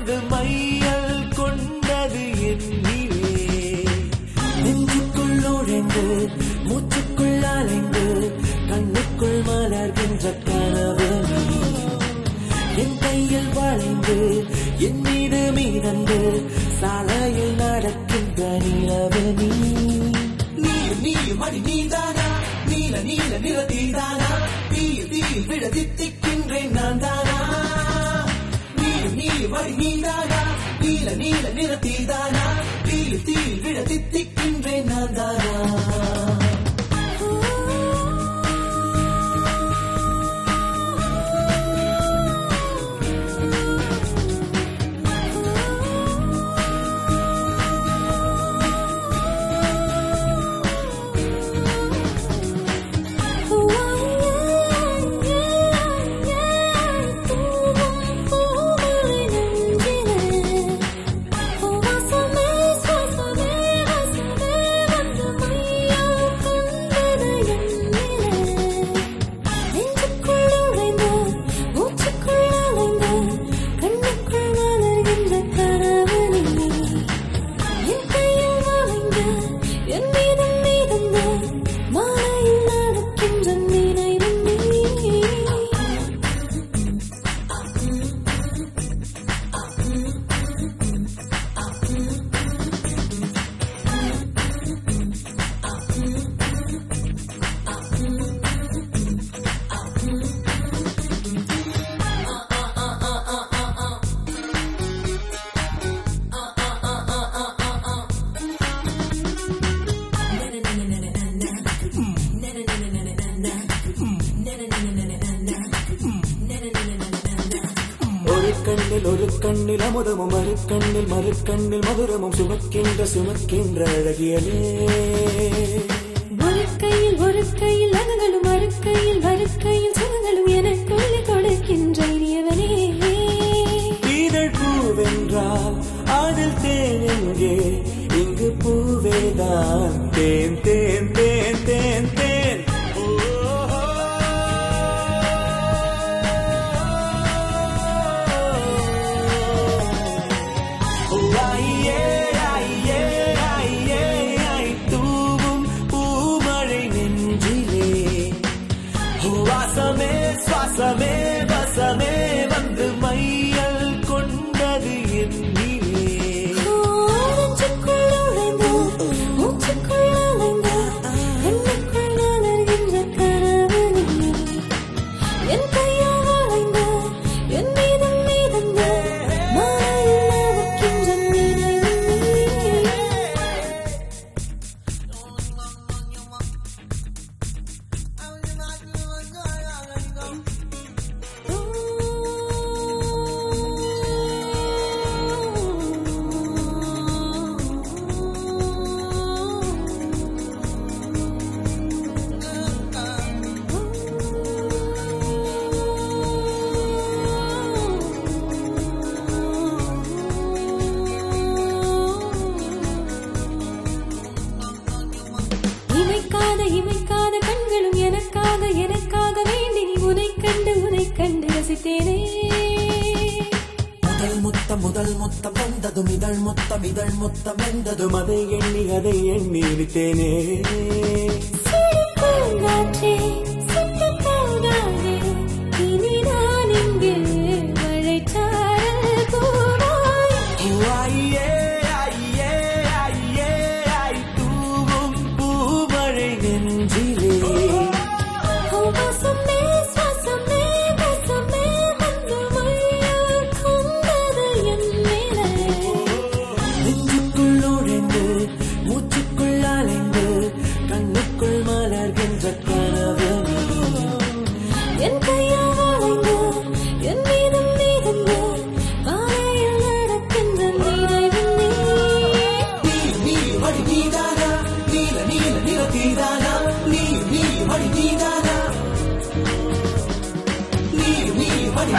வந்து மையல் கொண்டது என்னிலே நெஞ்சுக்குள் நுழைந்து மூச்சுக்குள் அலைந்து கண்ணுக்குள் மலர்கின்ற கனவு என் கையில் வளைந்து என் மீது மீதந்து சாலையில் நடக்கின்ற நிலவு நீ மணி நீதானா நீல நீல நிறத்தீதானா தீயில் விழ தித்திக்கின்றேன் நான் தானா மணி நீதானா நீல நீல நிறத்தீதானா தீயில் விழ தித்திக்கின்றேன் நான் தானா ஒரு கண்ணில் அமுதமும் மறுக்கண்ணில் மதுரமும் சுமக்கின்ற அழகியலே ஒரு கையில் அகங்களும் மறுக்கையில் சுகங்களும் எனக்குள்ளே கொடுக்கின்ற இனியவனே இதழ் பூவென்றால் அதில் தேன் எங்கே இங்கு பூவேதான் தேன் தேன் தேன் தேன் தேன் தூவும் பூமழை நெஞ்சிலே வாசமே சுவாசமே வசமே வந்து மையல் கொண்டது என்னிலே இமைக்காத கண்களும் எனக்காக வேண்டி உனை கண்டு ரசித்தேனே முதல் முத்தம் வந்ததும் இதழ் முத்தம் வெந்ததும் அதை எண்ணி இருத்தேனே இனி நான் இங்கு மழைச்சாரல் போவாய் தூவும் பூமழை நெஞ்சிலே நெஞ்சுக்குள் நுழைந்து மூச்சுக்குள் அலைந்து கண்ணுக்குள் மலர்கின்ற கனவு என் கையில் வளைந்து என் மீதும் மீதந்து வாழையில் நடக்கின்ற நீ மணி நீதானா நீ மணி